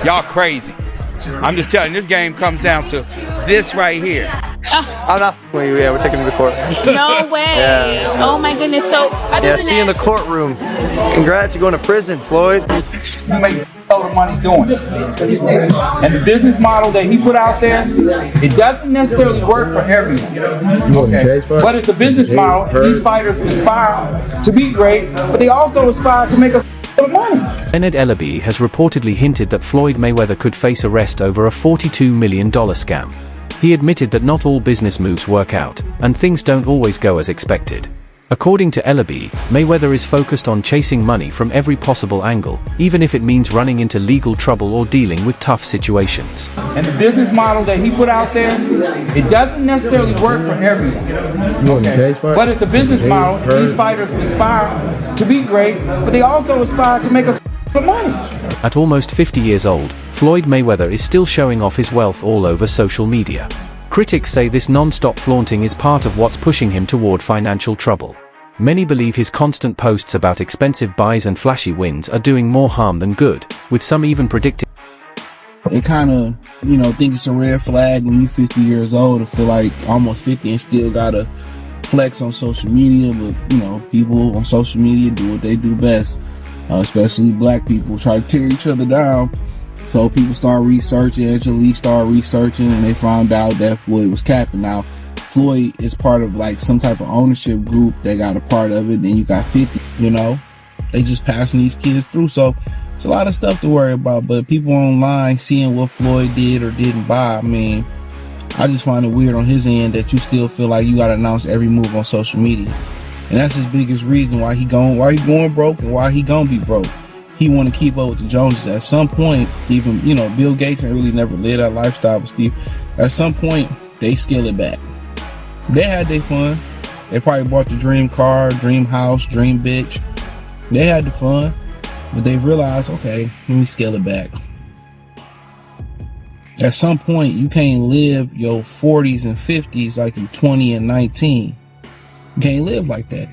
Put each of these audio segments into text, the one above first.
Y'all crazy. I'm just telling you, this game comes down to this right here. I'm not. Yeah, we're taking him to court. No way. Yeah. Oh my goodness. So Yeah, see you in the courtroom. Congrats, you're going to prison, Floyd. You make all the money doing it. And the business model that he put out there, it doesn't necessarily work for everyone. Okay. But it's a business model. These fighters aspire to be great, but they also aspire to make a money. Leonard Ellerbe has reportedly hinted that Floyd Mayweather could face arrest over a $42 million scam. He admitted that not all business moves work out, and things don't always go as expected. According to Ellerbe, Mayweather is focused on chasing money from every possible angle, even if it means running into legal trouble or dealing with tough situations. And the business model that he put out there, it doesn't necessarily work for everyone. Okay. But it's a business model. These fighters aspire to be great, but they also aspire to make a money. At almost 50 years old, Floyd Mayweather is still showing off his wealth all over social media. Critics say this non-stop flaunting is part of what's pushing him toward financial trouble. Many believe his constant posts about expensive buys and flashy wins are doing more harm than good, with some even predicting. They kind of, think it's a red flag when you're 50 years old to feel like almost 50 and still gotta flex on social media. But, people on social media do what they do best, especially black people, try to tear each other down. So people start researching, Angelique started researching, and they found out that Floyd was capping. Now, Floyd is part of like some type of ownership group that got a part of it. Then you got 50, they just passing these kids through. So it's a lot of stuff to worry about. But people online seeing what Floyd did or didn't buy, I just find it weird on his end that you still feel like you got to announce every move on social media. And that's his biggest reason why he going broke and why he gonna be broke. He want to keep up with the Joneses. At some point, even, Bill Gates ain't really never lived that lifestyle with Steve. At some point, they scale it back. They had their fun. They probably bought the dream car, dream house, dream bitch. They had the fun, but they realized, okay, let me scale it back. At some point, you can't live your 40s and 50s like you're 20 and 19. You can't live like that.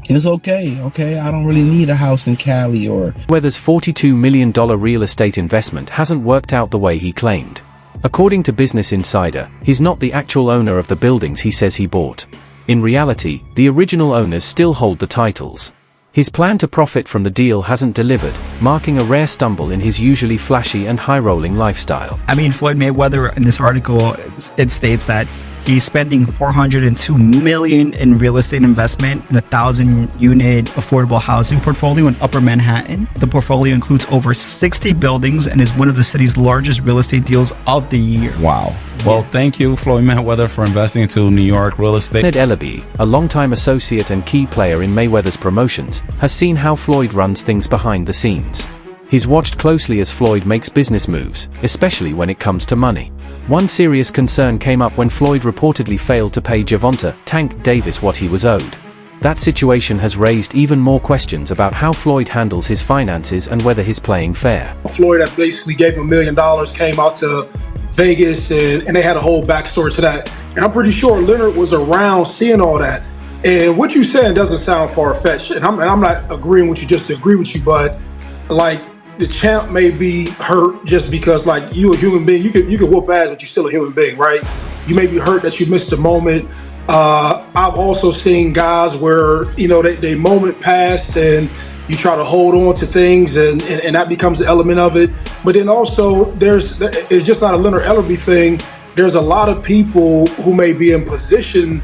It's okay, I don't really need a house in Cali or... Mayweather's $42 million real estate investment hasn't worked out the way he claimed. According to Business Insider, he's not the actual owner of the buildings he says he bought. In reality, the original owners still hold the titles. His plan to profit from the deal hasn't delivered, marking a rare stumble in his usually flashy and high-rolling lifestyle. Floyd Mayweather, in this article, it states that he's spending $402 million in real estate investment in a 1,000-unit affordable housing portfolio in Upper Manhattan. The portfolio includes over 60 buildings and is one of the city's largest real estate deals of the year. Wow. Well, thank you, Floyd Mayweather, for investing into New York real estate. Leonard Ellerbe, a longtime associate and key player in Mayweather's promotions, has seen how Floyd runs things behind the scenes. He's watched closely as Floyd makes business moves, especially when it comes to money. One serious concern came up when Floyd reportedly failed to pay Gervonta "Tank" Davis what he was owed. That situation has raised even more questions about how Floyd handles his finances and whether he's playing fair. Floyd that basically gave him $1 million came out to Vegas and they had a whole backstory to that. And I'm pretty sure Leonard was around seeing all that. And what you're saying doesn't sound far-fetched. And I'm not agreeing with you just to agree with you, but like, the champ may be hurt just because, like, you a human being. You could whoop ass, but you're still a human being, right? You may be hurt that you missed a moment. I've also seen guys where, they moment passed and you try to hold on to things and that becomes an element of it. But then also it's just not a Leonard Ellerbe thing. There's a lot of people who may be in position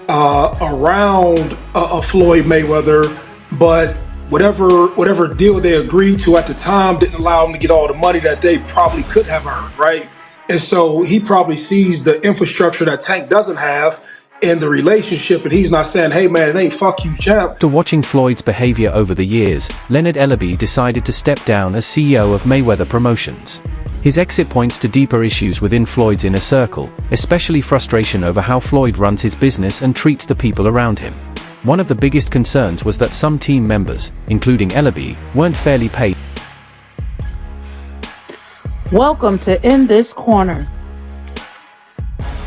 around a Floyd Mayweather, but whatever deal they agreed to at the time didn't allow them to get all the money that they probably could have earned, right? And so he probably sees the infrastructure that Tank doesn't have in the relationship, and he's not saying, hey man, it ain't fuck you, champ. After watching Floyd's behavior over the years, Leonard Ellerbe decided to step down as CEO of Mayweather Promotions. His exit points to deeper issues within Floyd's inner circle, especially frustration over how Floyd runs his business and treats the people around him. One of the biggest concerns was that some team members, including Ellerbe, weren't fairly paid. Welcome to In This Corner.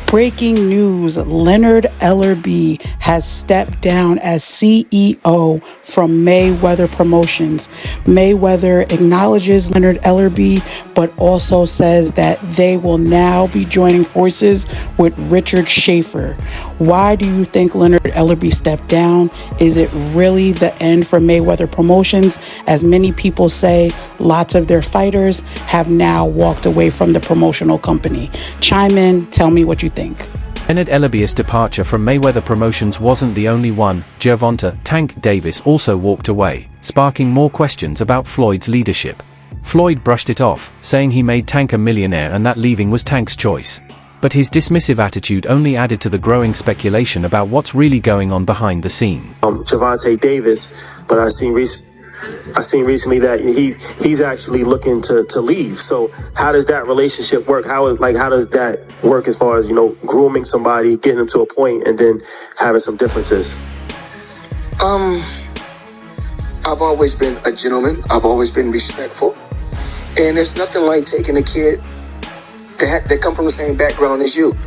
Breaking news, Leonard Ellerbe has stepped down as CEO from Mayweather Promotions. Mayweather acknowledges Leonard Ellerbe, but also says that they will now be joining forces with Richard Schaefer. Why do you think Leonard Ellerbe stepped down? Is it really the end for Mayweather Promotions? As many people say, lots of their fighters have now walked away from the promotional company. Chime in, tell me what you think. Leonard Ellerbe's departure from Mayweather Promotions wasn't the only one. Gervonta "Tank" Davis also walked away, sparking more questions about Floyd's leadership. Floyd brushed it off, saying he made Tank a millionaire and that leaving was Tank's choice. But his dismissive attitude only added to the growing speculation about what's really going on behind the scene. Gervonta Davis, but I seen recently that he's actually looking to leave. So how does that relationship work? How does that work as far as, grooming somebody, getting them to a point, and then having some differences? I've always been a gentleman. I've always been respectful, and it's nothing like taking a kid that come from the same background as you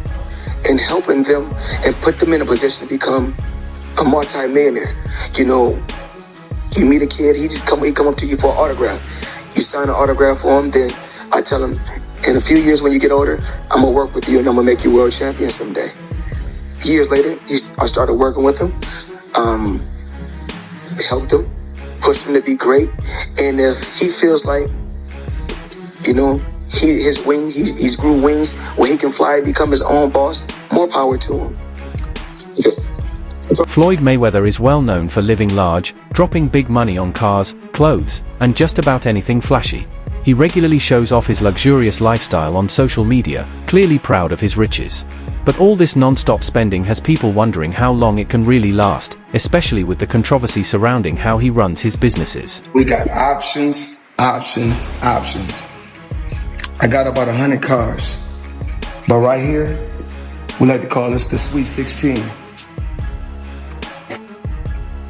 and helping them and put them in a position to become a multi-millionaire. You meet a kid, he come up to you for an autograph. You sign an autograph for him, then I tell him, in a few years when you get older, I'm gonna work with you and I'm gonna make you world champion someday. Years later, I started working with him, helped him, pushed him to be great. And if he feels like, he's grew wings where he can fly, become his own boss, more power to him. Floyd Mayweather is well known for living large, dropping big money on cars, clothes, and just about anything flashy. He regularly shows off his luxurious lifestyle on social media, clearly proud of his riches. But all this non-stop spending has people wondering how long it can really last, especially with the controversy surrounding how he runs his businesses. We got options. I got about 100 cars. But right here, we like to call this the Sweet 16.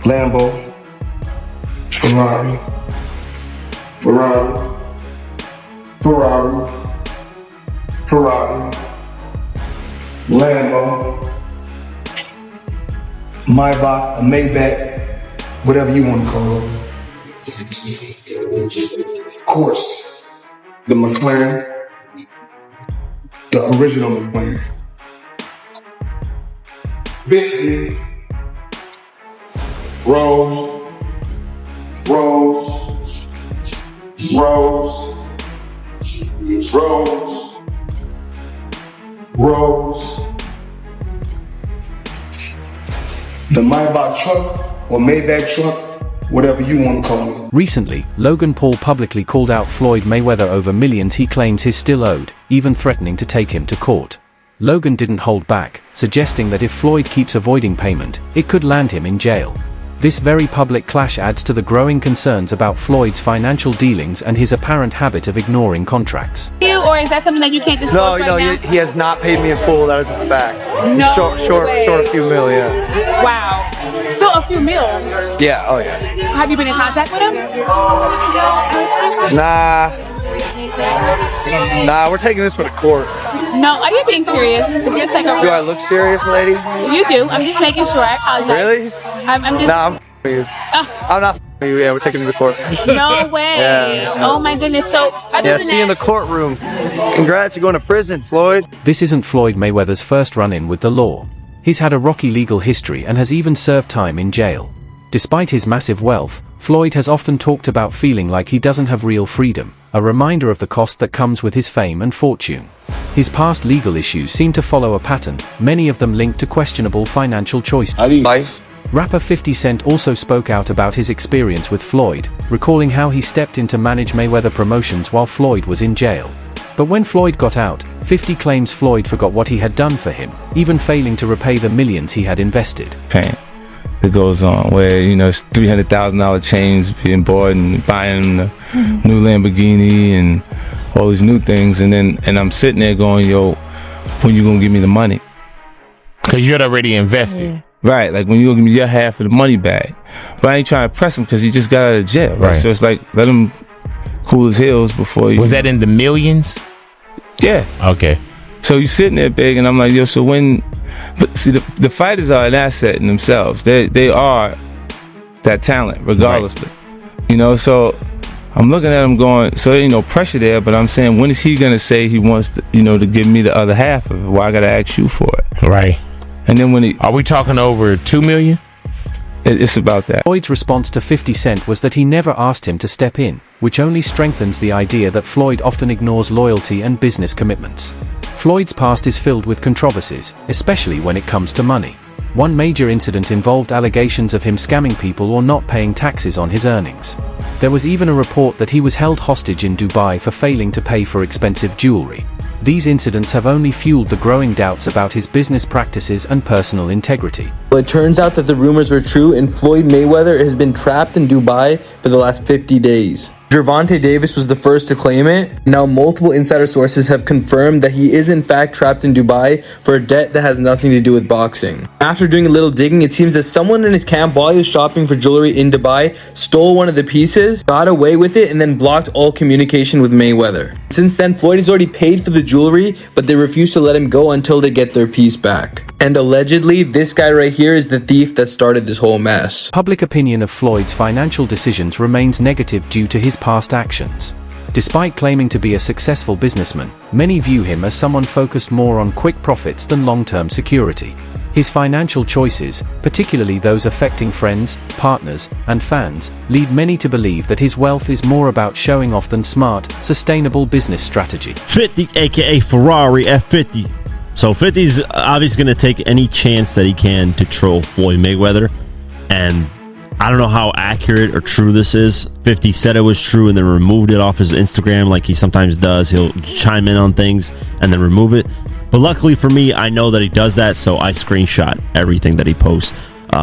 Lambo, Ferrari, Lambo, Maybach, a Maybach, whatever you want to call it. Of course, the McLaren, the original McLaren. Bentley, Rolls. The Maybach truck or Maybach truck, whatever you want to call it. Recently, Logan Paul publicly called out Floyd Mayweather over millions he claims he's still owed, even threatening to take him to court. Logan didn't hold back, suggesting that if Floyd keeps avoiding payment, it could land him in jail. This very public clash adds to the growing concerns about Floyd's financial dealings and his apparent habit of ignoring contracts. Or is that something that you can't disclose right now? He has not paid me in full. That is a fact. No short a few mil, yeah. Wow. Still a few mil. Yeah, oh yeah. Have you been in contact with him? Nah, we're taking this for the court. No, are you being serious? Is this like a... Do I look serious, lady? You do. I'm just making sure. I apologize. Really? I'm just... Nah, I'm f***ing you. I'm not f***ing you. Yeah, we're taking it to court. No way. Yeah. Oh my goodness. So, see you in the courtroom. Congrats, you're going to prison, Floyd. This isn't Floyd Mayweather's first run-in with the law. He's had a rocky legal history and has even served time in jail. Despite his massive wealth, Floyd has often talked about feeling like he doesn't have real freedom, a reminder of the cost that comes with his fame and fortune. His past legal issues seem to follow a pattern, many of them linked to questionable financial choices. Rapper 50 Cent also spoke out about his experience with Floyd, recalling how he stepped in to manage Mayweather Promotions while Floyd was in jail. But when Floyd got out, 50 claims Floyd forgot what he had done for him, even failing to repay the millions he had invested. Pain that goes on where, it's $300,000 chains being bought and buying a new Lamborghini and all these new things. And I'm sitting there going, yo, when you gonna give me the money? Because you're already invested. Yeah. Right, like when you gonna give me your half of the money back. But I ain't trying to press him because he just got out of jail. Right? So it's like, let him cool his heels before you... Was that in the millions? Yeah. Okay. So you sitting there big, and I'm like, yo, so when, but see, the fighters are an asset in themselves. They are that talent, regardless. Right. You know, so I'm looking at him going, so there ain't no pressure there, but I'm saying, when is he gonna say he wants to, you know, to give me the other half of it? Why I gotta ask you for it? Right. And then when are we talking over $2 million? It's about that. Floyd's response to 50 Cent was that he never asked him to step in, which only strengthens the idea that Floyd often ignores loyalty and business commitments. Floyd's past is filled with controversies, especially when it comes to money. One major incident involved allegations of him scamming people or not paying taxes on his earnings. There was even a report that he was held hostage in Dubai for failing to pay for expensive jewelry. These incidents have only fueled the growing doubts about his business practices and personal integrity. Well, it turns out that the rumors were true, and Floyd Mayweather has been trapped in Dubai for the last 50 days. Gervonta Davis was the first to claim it. Now multiple insider sources have confirmed that he is in fact trapped in Dubai for a debt that has nothing to do with boxing. After doing a little digging, it seems that someone in his camp, while he was shopping for jewelry in Dubai, stole one of the pieces, got away with it, and then blocked all communication with Mayweather. Since then, Floyd has already paid for the jewelry, but they refuse to let him go until they get their piece back. And allegedly, this guy right here is the thief that started this whole mess. Public opinion of Floyd's financial decisions remains negative due to his past actions. Despite claiming to be a successful businessman, many view him as someone focused more on quick profits than long-term security. His financial choices, particularly those affecting friends, partners, and fans, lead many to believe that his wealth is more about showing off than smart, sustainable business strategy. 50, aka Ferrari F50. So 50's obviously going to take any chance that he can to troll Floyd Mayweather, and I don't know how accurate or true this is. 50 said it was true and then removed it off his Instagram like he sometimes does. He'll chime in on things and then remove it. But luckily for me, I know that he does that, so I screenshot everything that he posts,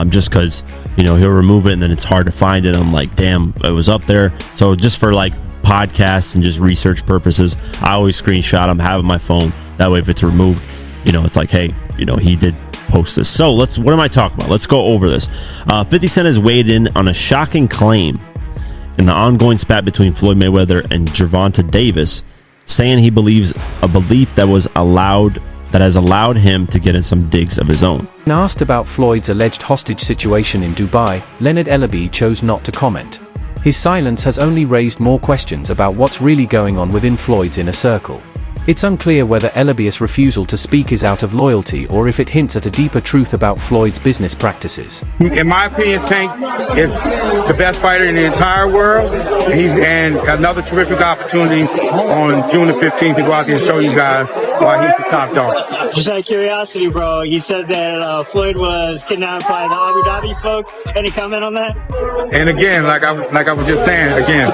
just because, you know, he'll remove it and then it's hard to find it. I'm like, damn, it was up there. So just for like podcasts and just research purposes, I always screenshot them, have it on my phone. That way if it's removed, you know, it's like, hey, you know, he did post this. So what am I talking about? Let's go over this. 50 Cent has weighed in on a shocking claim in the ongoing spat between Floyd Mayweather and Gervonta Davis, saying he believes a belief that has allowed him to get in some digs of his own. When asked about Floyd's alleged hostage situation in Dubai, Leonard Ellerbe chose not to comment. His silence has only raised more questions about what's really going on within Floyd's inner circle. It's unclear whether Ellerbe's refusal to speak is out of loyalty or if it hints at a deeper truth about Floyd's business practices. In my opinion, Tank is the best fighter in the entire world. And another terrific opportunity on June the 15th to go out there and show you guys why he's the top dog. Just out of curiosity, bro, you said that Floyd was kidnapped by the Abu Dhabi folks. Any comment on that? And again, like I was just saying, again,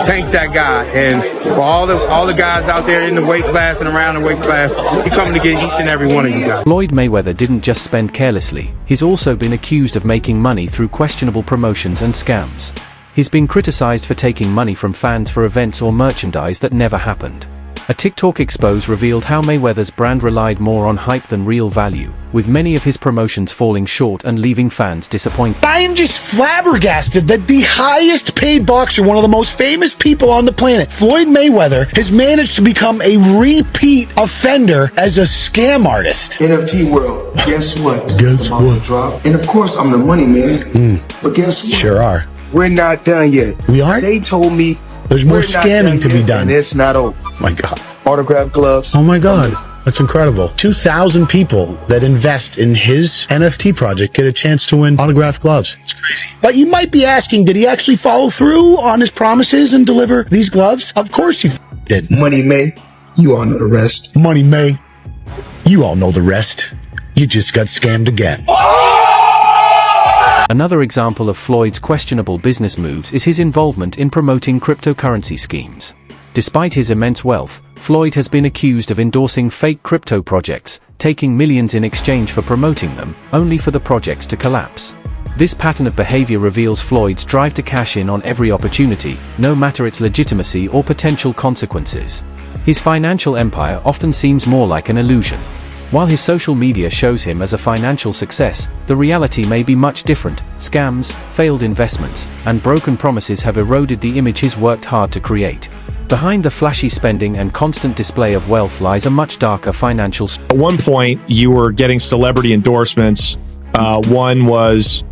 Tank's that guy. And for all the guys out there in the weight class and around the weight class, he's coming to get each and every one of you guys. Floyd Mayweather didn't just spend carelessly, he's also been accused of making money through questionable promotions and scams. He's been criticized for taking money from fans for events or merchandise that never happened. A TikTok expose revealed how Mayweather's brand relied more on hype than real value, with many of his promotions falling short and leaving fans disappointed. I am just flabbergasted that the highest paid boxer, one of the most famous people on the planet, Floyd Mayweather, has managed to become a repeat offender as a scam artist. NFT world, guess what? Guess what? Drop. And of course, I'm the money man. But guess what? Sure are. We're not done yet. We aren't? They told me there's more scamming to be done. And it's not over. My God. Autograph gloves. Oh my God. That's incredible. 2,000 people that invest in his NFT project get a chance to win autographed gloves. It's crazy. But you might be asking, did he actually follow through on his promises and deliver these gloves? Of course he did. Money May, you all know the rest. Money May, you all know the rest. You just got scammed again. Another example of Floyd's questionable business moves is his involvement in promoting cryptocurrency schemes. Despite his immense wealth, Floyd has been accused of endorsing fake crypto projects, taking millions in exchange for promoting them, only for the projects to collapse. This pattern of behavior reveals Floyd's drive to cash in on every opportunity, no matter its legitimacy or potential consequences. His financial empire often seems more like an illusion. While his social media shows him as a financial success, the reality may be much different. Scams, failed investments, and broken promises have eroded the image he's worked hard to create. Behind the flashy spending and constant display of wealth lies a much darker financial story. At one point, you were getting celebrity endorsements. One was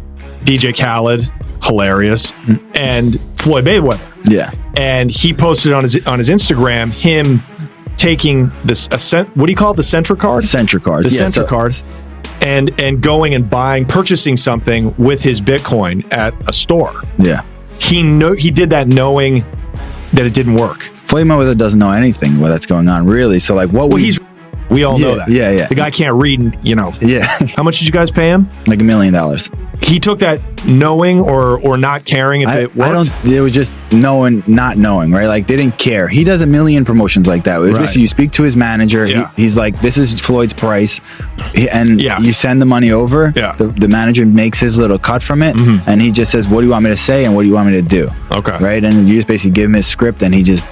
DJ Khaled, hilarious, and Floyd Mayweather. Yeah. And he posted on his Instagram him taking this what do you call it? The Centra card? Centra card. The Centra cards. And going and purchasing something with his Bitcoin at a store. Yeah. He did that knowing that it didn't work. Floyd Mayweather doesn't know anything that's going on, really. So, like, what we all know that. Yeah, yeah. The guy can't read, Yeah. How much did you guys pay him? Like $1 million. He took that knowing or not caring if it worked? It was just knowing, not knowing, right? Like, they didn't care. He does a million promotions like that. It was basically, you speak to his manager. Yeah. He's like, this is Floyd's price. And you send the money over. Yeah. The manager makes his little cut from it. And he just says, what do you want me to say? And what do you want me to do? Okay. Right? And you just basically give him his script and he just